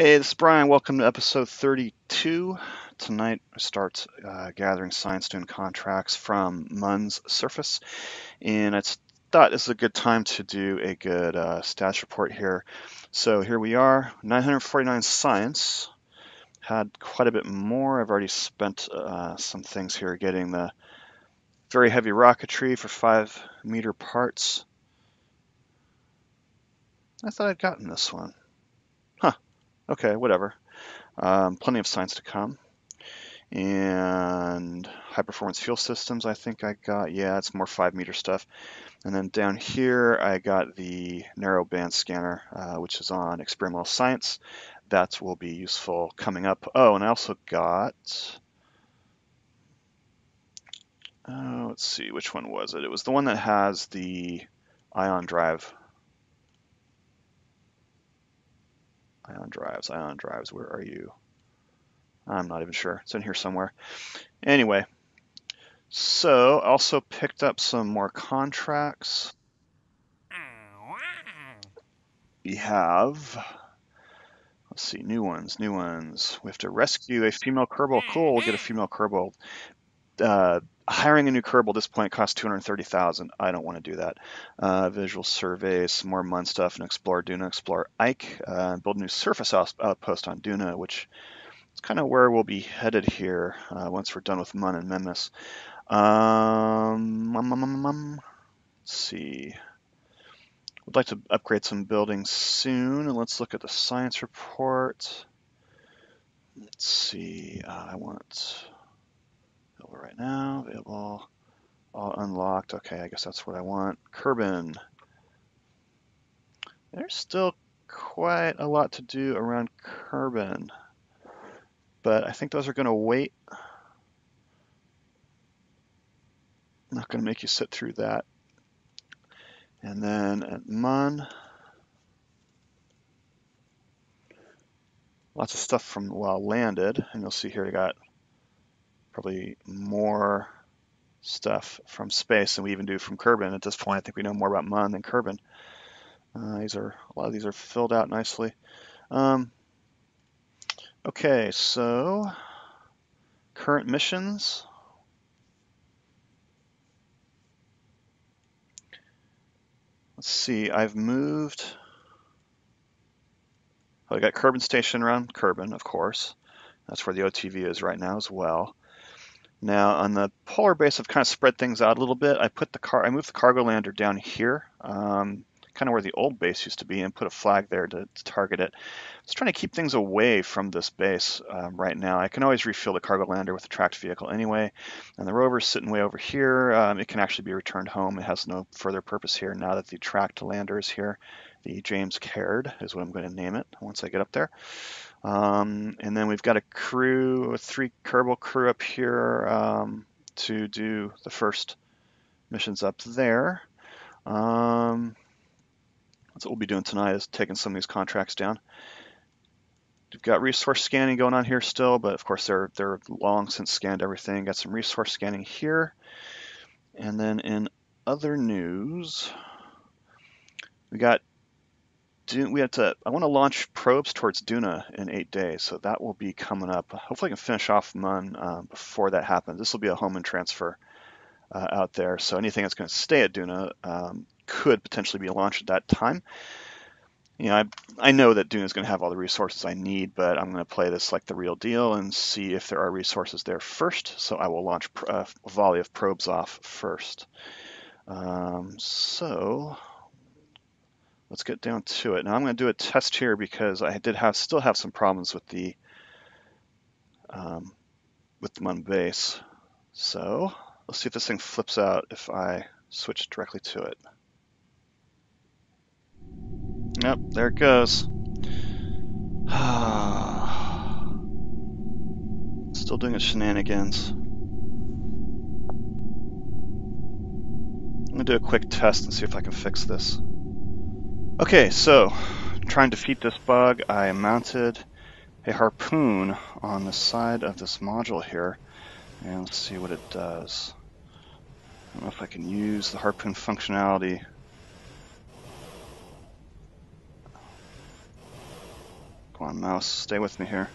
Hey, this is Brian. Welcome to episode 32. Tonight I start gathering science doing contracts from Mun's surface, and I thought this is a good time to do a good status report here. So here we are, 949 science. Had quite a bit more. I've already spent some things here getting the very heavy rocketry for 5-meter parts. I thought I'd gotten this one. Huh. Okay, whatever. Plenty of science to come. And high performance fuel systems, I think I got. Yeah, it's more 5-meter stuff. And then down here, I got the narrow band scanner, which is on experimental science. That will be useful coming up. Oh, and I also got, let's see, which one was it? It was the one that has the ion drive. Ion drives, where are you? I'm not even sure. It's in here somewhere. Anyway, so also picked up some more contracts. We have, let's see, new ones. We have to rescue a female Kerbal. Cool, we'll get a female Kerbal. Hiring a new Kerbal at this point costs 230,000. I don't want to do that. Visual survey, some more Mun stuff, and explore Duna, explore Ike, build a new surface outpost on Duna, which is kind of where we'll be headed here once we're done with Mun and Memnis. Let's see. Would like to upgrade some buildings soon. Let's look at the science report. Let's see. I want available right now. Available. All unlocked. Okay, I guess that's what I want. Kerbal. There's still quite a lot to do around Kerbal, but I think those are going to wait. I'm not going to make you sit through that. And then at Mun, lots of stuff from while landed, and you'll see here I got probably more stuff from space than we even do from Kerbal. At this point, I think we know more about Mun than Kerbal. A lot of these are filled out nicely. Okay, so current missions. Let's see, I've moved. I got Kerbal Station around Kerbal, of course. That's where the OTV is right now as well. Now on the polar base, I've kind of spread things out a little bit. I moved the cargo lander down here, kind of where the old base used to be, and put a flag there to target it. I was trying to keep things away from this base right now. I can always refuel the cargo lander with a tracked vehicle anyway, and the rover's sitting way over here. It can actually be returned home. It has no further purpose here now that the tracked lander is here. The James Caird is what I'm going to name it once I get up there. And then we've got a 3 Kerbal crew up here to do the first missions up there. That's what we'll be doing tonight, is taking some of these contracts down. We've got resource scanning going on here still, but of course they're long since scanned everything. Got some resource scanning here. And then in other news, I want to launch probes towards Duna in 8 days, so that will be coming up. Hopefully I can finish off Mun before that happens. This will be a home and transfer out there, so anything that's going to stay at Duna could potentially be launched at that time. You know, I know that Duna is going to have all the resources I need, but I'm going to play this like the real deal and see if there are resources there first. So I will launch a volley of probes off first. So let's get down to it. Now I'm going to do a test here because I still have some problems with the Mun Base. So let's see if this thing flips out if I switch directly to it. Yep, there it goes. Still doing its shenanigans. I'm going to do a quick test and see if I can fix this. Okay, so trying to defeat this bug, I mounted a harpoon on the side of this module here, and let's see what it does. I don't know if I can use the harpoon functionality. Come on, mouse, stay with me here.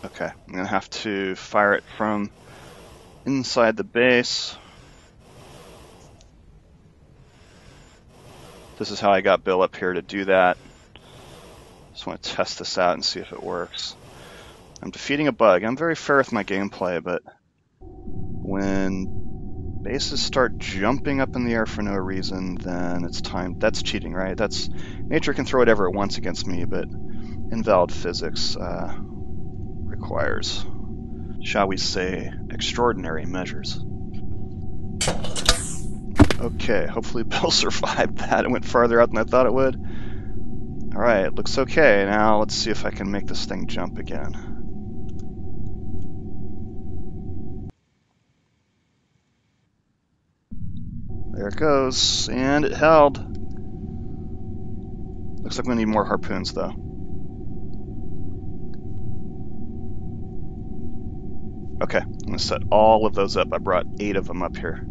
Okay, I'm gonna have to fire it from inside the base. This is how I got Bill up here to do that. Just want to test this out and see if it works. I'm defeating a bug. I'm very fair with my gameplay, but when bases start jumping up in the air for no reason, then it's time. That's cheating, right? That's nature can throw whatever it wants against me, but invalid physics requires, shall we say, extraordinary measures. Okay, hopefully Bill survived that. It went farther out than I thought it would. Alright, looks okay. Now let's see if I can make this thing jump again. There it goes, and it held. Looks like we need more harpoons, though. Okay, I'm going to set all of those up. I brought 8 of them up here.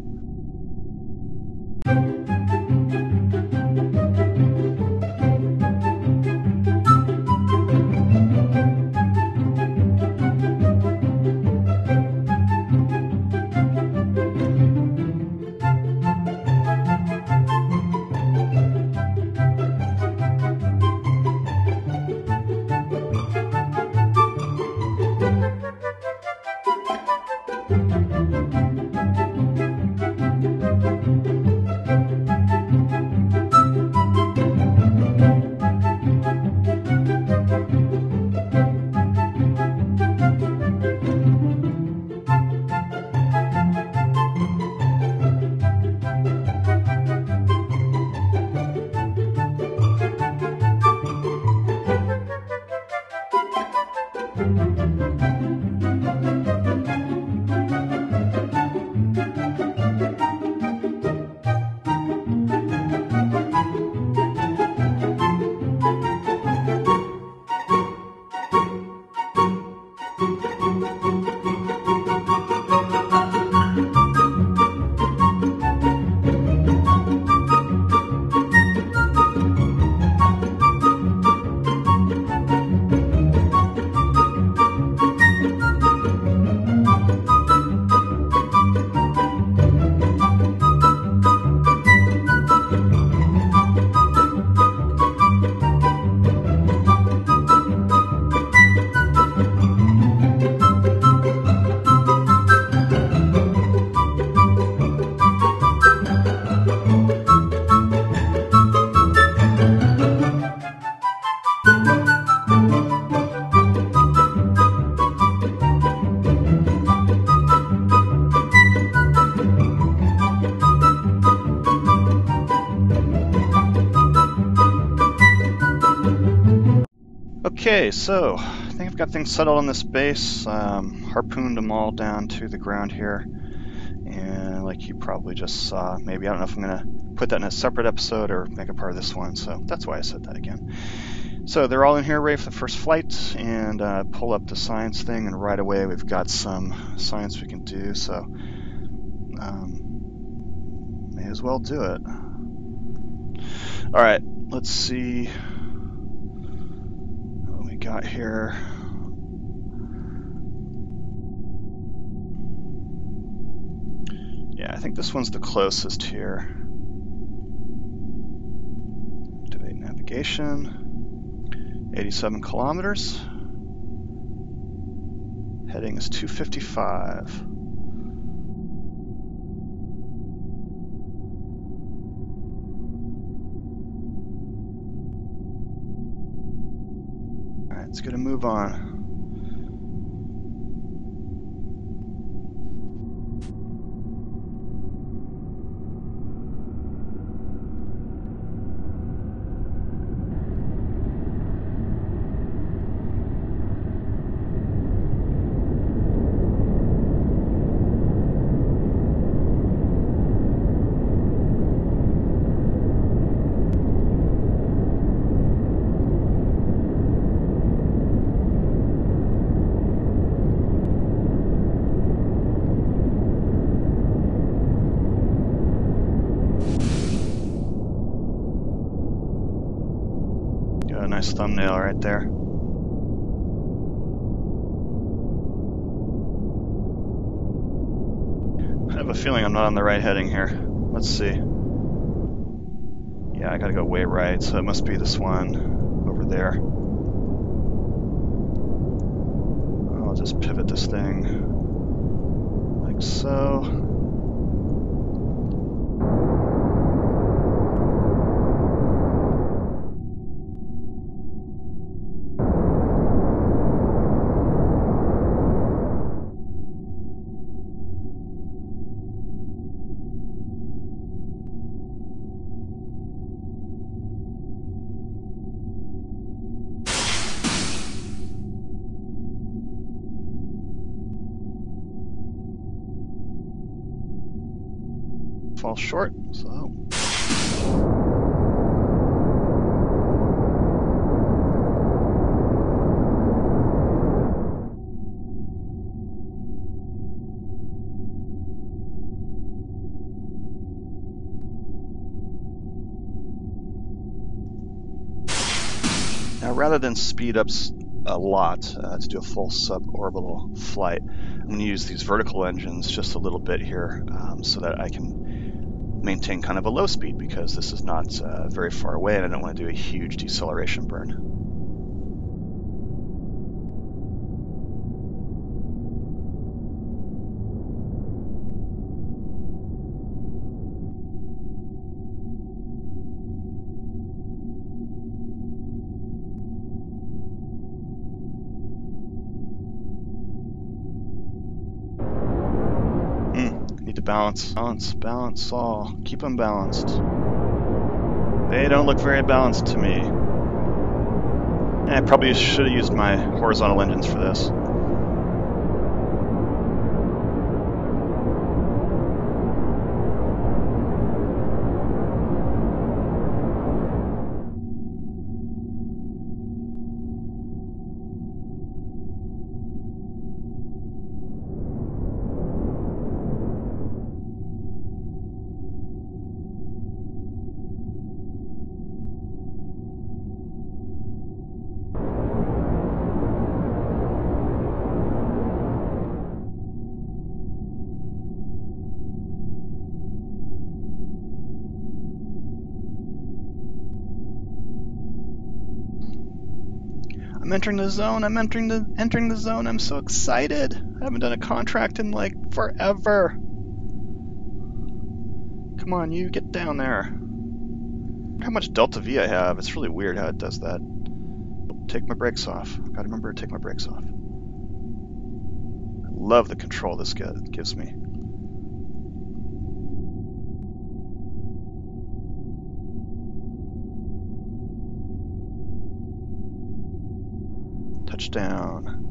Okay, so I think I've got things settled on this base. Harpooned them all down to the ground here, and like you probably just saw, maybe, I don't know if I'm going to put that in a separate episode or make a part of this one, so that's why I said that again. So they're all in here ready for the first flight, and pull up the science thing, and right away we've got some science we can do, so may as well do it. Alright, let's see got here. Yeah, I think this one's the closest here. Activate navigation. 87 kilometers. Heading is 255. Let's get a move on. a nice thumbnail right there. I have a feeling I'm not on the right heading here. Let's see. Yeah, I gotta go way right, so it must be this one over there. I'll just pivot this thing like so. Fall short, so. Now, rather than speed up a lot to do a full suborbital flight, I'm going to use these vertical engines just a little bit here so that I can maintain kind of a low speed, because this is not very far away and I don't want to do a huge deceleration burn. Balance all. Keep them balanced. They don't look very balanced to me. I probably should have used my horizontal engines for this. I'm entering the zone. I'm entering the zone. I'm so excited. I haven't done a contract in like forever. Come on, you get down there. How much delta V I have? It's really weird how it does that. Take my brakes off. Gotta remember to take my brakes off. I love the control this gives me. Touchdown.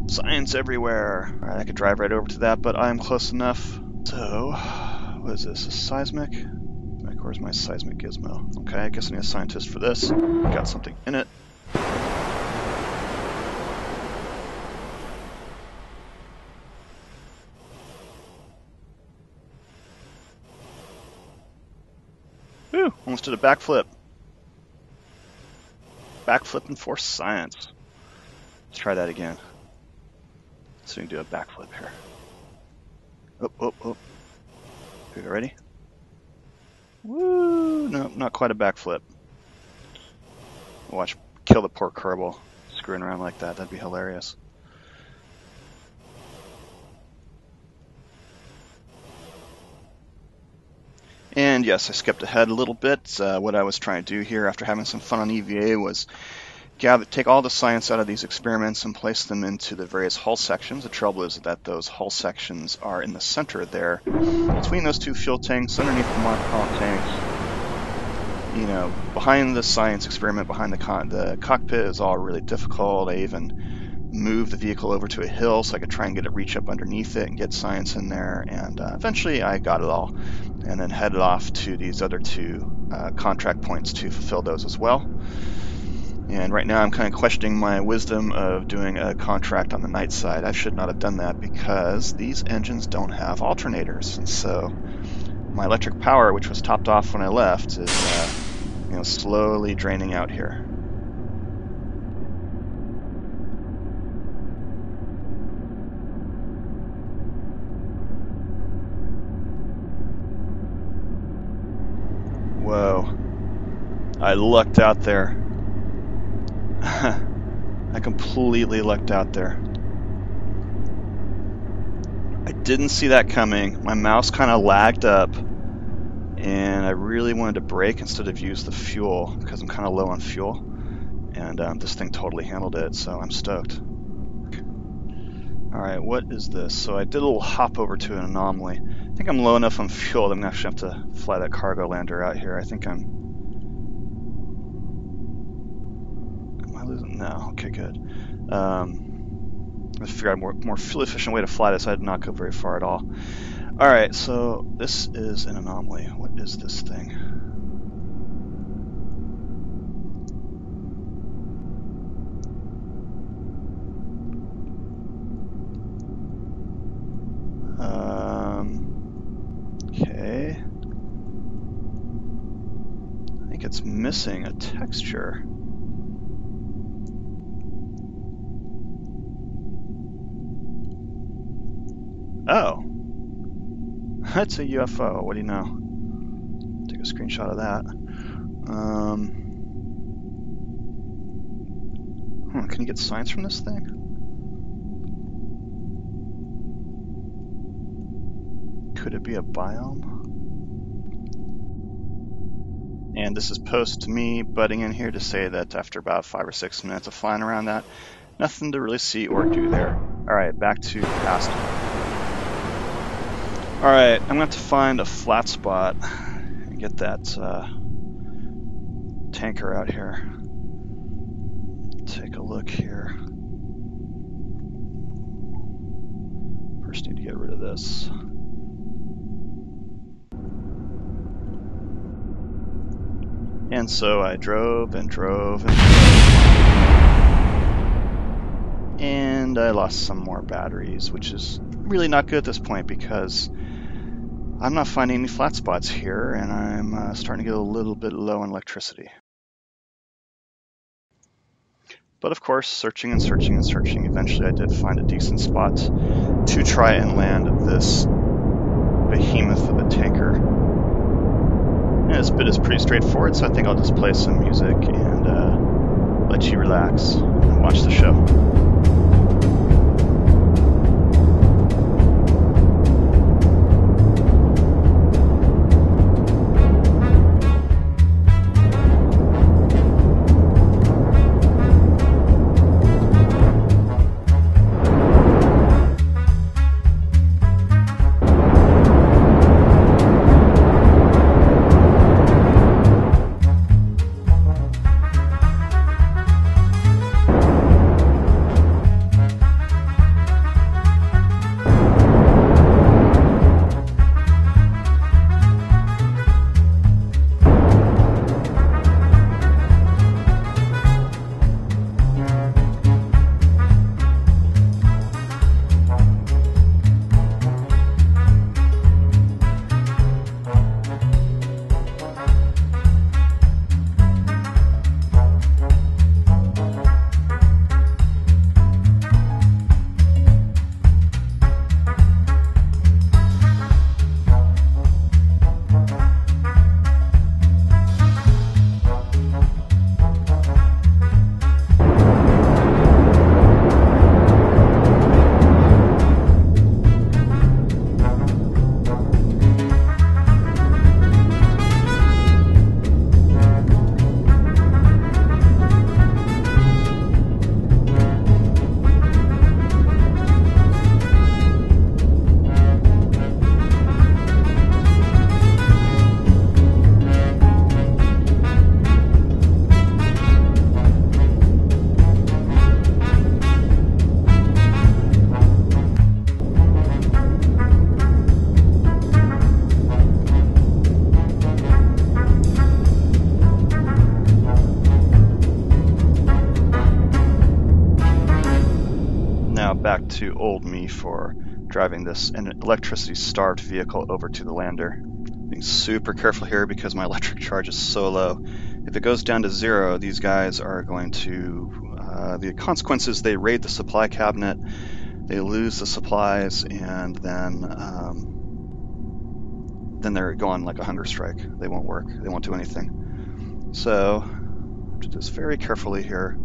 Science everywhere. Alright, I could drive right over to that, but I'm close enough. So, what is this? A seismic? Where's my seismic gizmo? Okay, I guess I need a scientist for this. Got something in it. Whew, almost did a backflip. Backflipping for science. Let's try that again. So we can do a backflip here. Oh. Okay, ready? Woo! No, not quite a backflip. Watch, kill the poor Kerbal screwing around like that. That'd be hilarious. And yes, I skipped ahead a little bit. What I was trying to do here after having some fun on EVA was take all the science out of these experiments and place them into the various hull sections. The trouble is that those hull sections are in the center there, between those two fuel tanks, underneath the monopropellant tanks. You know, behind the science experiment, behind the cockpit is all really difficult. I even moved the vehicle over to a hill so I could try and reach up underneath it and get science in there. And eventually I got it all, and then headed off to these other two contract points to fulfill those as well. And right now I'm kind of questioning my wisdom of doing a contract on the night side. I should not have done that because these engines don't have alternators. And so my electric power, which was topped off when I left, is slowly draining out here. Whoa. I lucked out there. I completely lucked out there. I didn't see that coming. My mouse kind of lagged up, and I really wanted to brake instead of use the fuel because I'm kind of low on fuel. And this thing totally handled it, so I'm stoked. Alright, what is this? So I did a little hop over to an anomaly. I think I'm low enough on fuel that I'm going to actually have to fly that cargo lander out here. I think am I losing? No. Okay, good. I figured out a more fuel efficient way to fly this. I did not go very far at all. Alright, so this is an anomaly. What is this thing? Okay. I think it's missing a texture. Oh. That's a UFO. What do you know? Take a screenshot of that. Can you get science from this thing? Could it be a biome? And this is post me butting in here to say that after about 5 or 6 minutes of flying around that, nothing to really see or do there. Alright, back to past. Alright, I'm going to have to find a flat spot and get that tanker out here. Take a look here. First need to get rid of this. And so I drove and drove and drove. And I lost some more batteries, which is really not good at this point because I'm not finding any flat spots here, and I'm starting to get a little bit low on electricity. But of course, searching and searching and searching, eventually I did find a decent spot to try and land this behemoth of a tanker. And this bit is pretty straightforward, so I think I'll just play some music and let you relax and watch the show. Back to old me for driving this an electricity-starved vehicle over to the lander. Being super careful here because my electric charge is so low. If it goes down to 0, these guys are going to, the consequences, they raid the supply cabinet, they lose the supplies, and then they're going like a hunger strike. They won't work, they won't do anything. So, just very carefully here.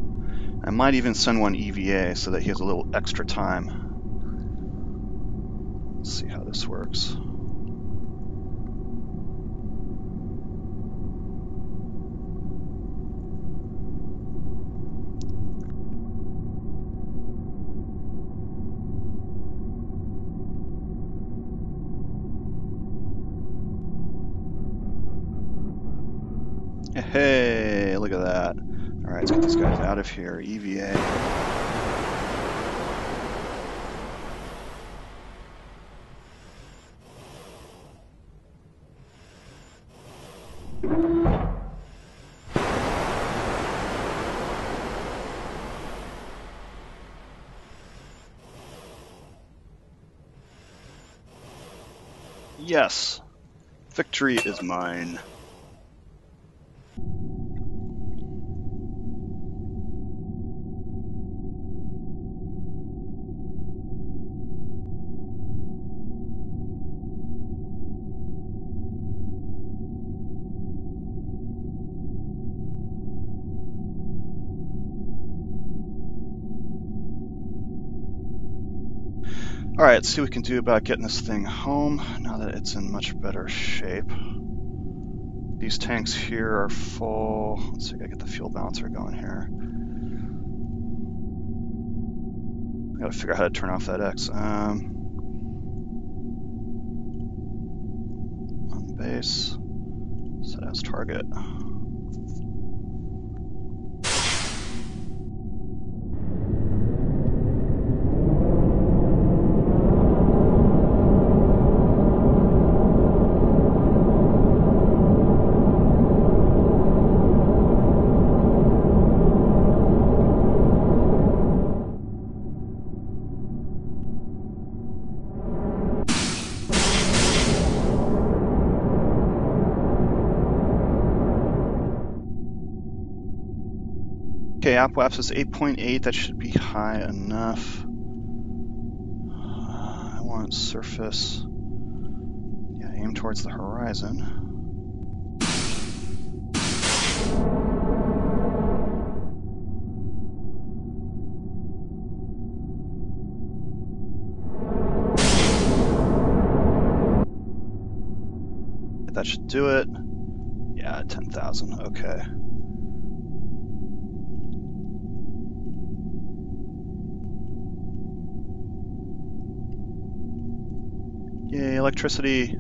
I might even send one EVA so that he has a little extra time. Let's see how this works. Hey, look at that. All right, let's get these guys out of here. EVA. Yes, victory is mine. All right, let's see what we can do about getting this thing home now that it's in much better shape. These tanks here are full. Let's see, I gotta get the fuel balancer going here. I gotta figure out how to turn off that X. Mun Base, set as target. Okay, AppWaps is 8.8, that should be high enough. I want surface. Yeah, aim towards the horizon. That should do it. Yeah, 10,000, okay. Yay, electricity.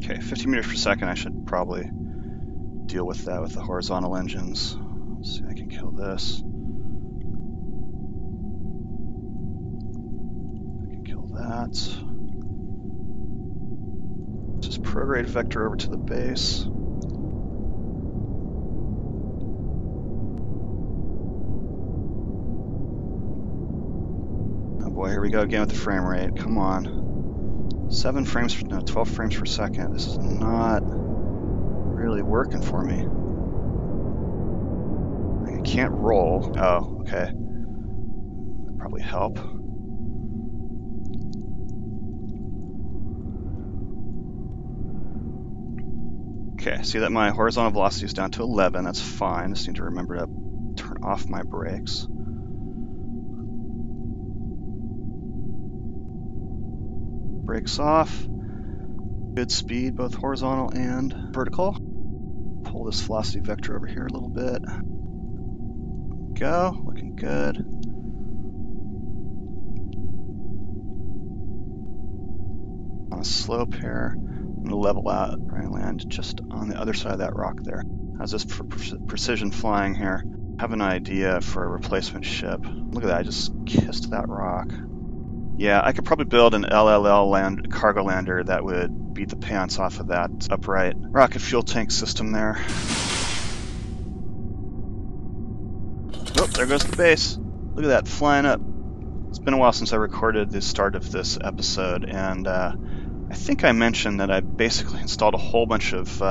Okay, 50 meters per second, I should probably deal with that with the horizontal engines. Let's see if I can kill this. I can kill that. Just prograde vector over to the base. Oh boy, here we go again with the frame rate. Come on. 12 frames per second. This is not really working for me. I can't roll. Oh, okay. That'd probably help. Okay, see that my horizontal velocity is down to 11. That's fine. Just need to remember to turn off my brakes. Brakes off. Good speed, both horizontal and vertical. Pull this velocity vector over here a little bit. Go, looking good. on a slope here. I'm going to level out, right, land just on the other side of that rock there. How's this for precision flying here? I have an idea for a replacement ship. Look at that, I just kissed that rock. Yeah, I could probably build an LLL cargo lander that would beat the pants off of that upright rocket fuel tank system there. Oh, there goes the base. Look at that, flying up. It's been a while since I recorded the start of this episode, and I think I mentioned that I basically installed a whole bunch of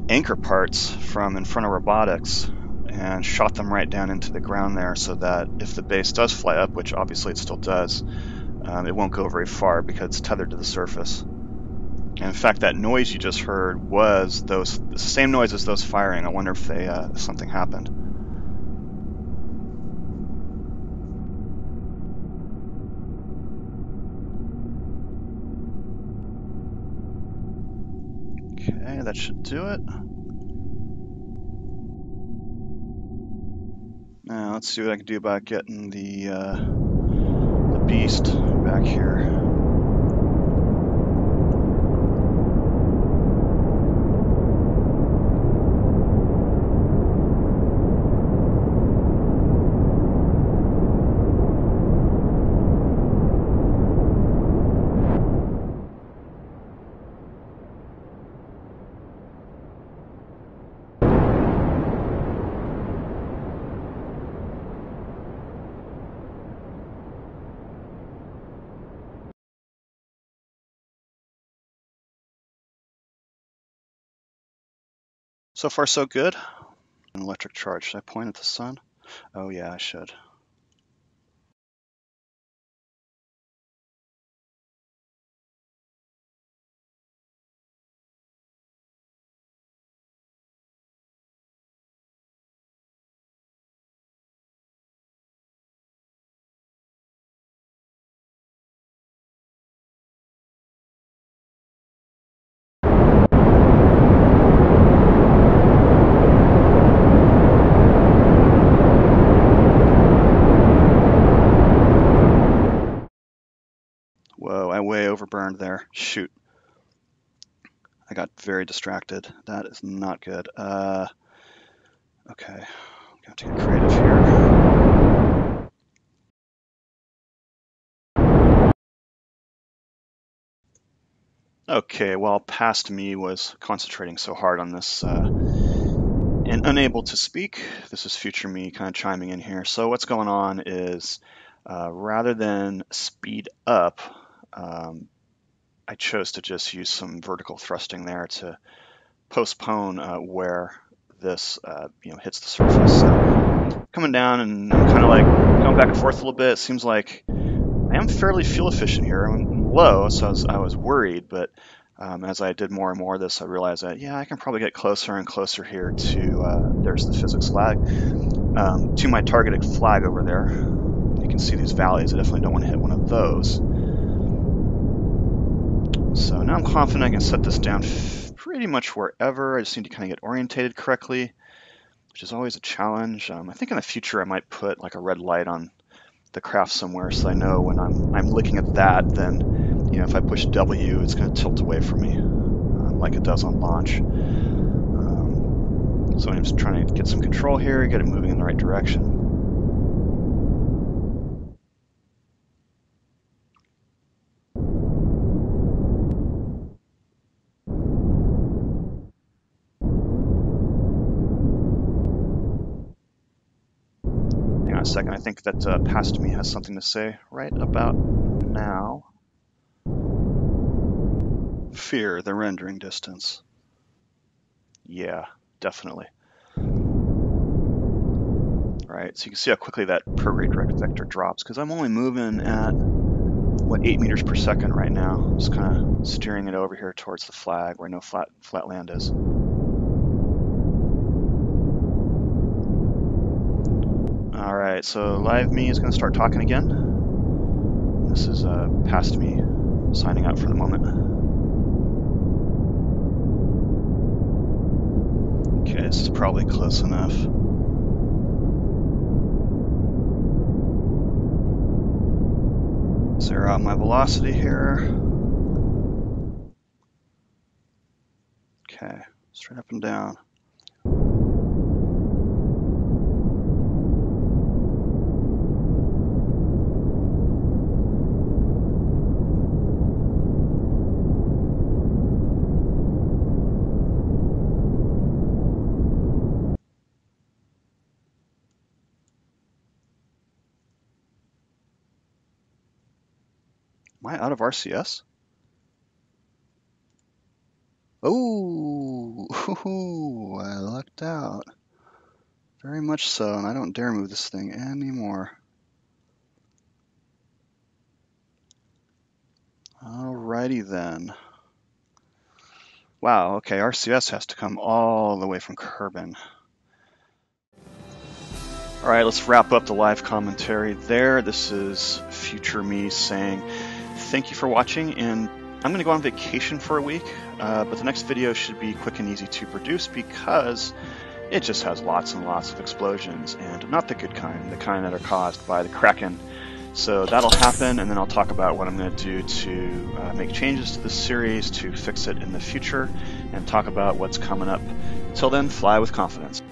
anchor parts from Infernal Robotics and shot them right down into the ground there so that if the base does fly up, which obviously it still does, it won't go very far because it's tethered to the surface. And in fact, that noise you just heard was the same noise as those firing. I wonder if if something happened. Okay, that should do it. Now let's see what I can do about getting the beast back here. So far, so good. An electric charge. Should I point at the sun? Oh yeah, I should. Whoa, I way overburned there. Shoot. I got very distracted. That is not good. Okay. I'm gonna have to get creative here. Okay, well, past me was concentrating so hard on this and unable to speak. This is future me kind of chiming in here. So what's going on is rather than speed up, I chose to just use some vertical thrusting there to postpone where this hits the surface. So coming down, and I'm kind of like going back and forth a little bit. It seems like I am fairly fuel efficient here. I'm low, so I was worried, but as I did more and more of this, I realized that, yeah, I can probably get closer and closer here to, there's the physics flag, to my targeted flag over there. You can see these valleys. I definitely don't want to hit one of those. So now I'm confident I can set this down pretty much wherever. I just need to kind of get orientated correctly, which is always a challenge. I think in the future I might put like a red light on the craft somewhere so I know when I'm looking at that, then if I push W, it's going to tilt away from me like it does on launch. So I'm just trying to get some control here, get it moving in the right direction. Second, I think that past me has something to say right about now. Fear the rendering distance. Yeah, definitely. Right, so you can see how quickly that prograde direct vector drops because I'm only moving at, what, 8 meters per second right now. Just kind of steering it over here towards the flag where no flat land is. Alright, so live me is going to start talking again. This is past me signing out for the moment. Okay, this is probably close enough. Zero out my velocity here. Okay, straight up and down. Am I out of RCS? Oh, I lucked out. Very much so, and I don't dare move this thing anymore. Alrighty then. Wow, okay, RCS has to come all the way from Kerbal. Alright, let's wrap up the live commentary there. This is future me saying thank you for watching, and I'm going to go on vacation for a week, but the next video should be quick and easy to produce because it just has lots and lots of explosions, and not the good kind, the kind that are caused by the Kraken. So that'll happen, and then I'll talk about what I'm going to do to make changes to this series to fix it in the future, and talk about what's coming up. Till then, fly with confidence.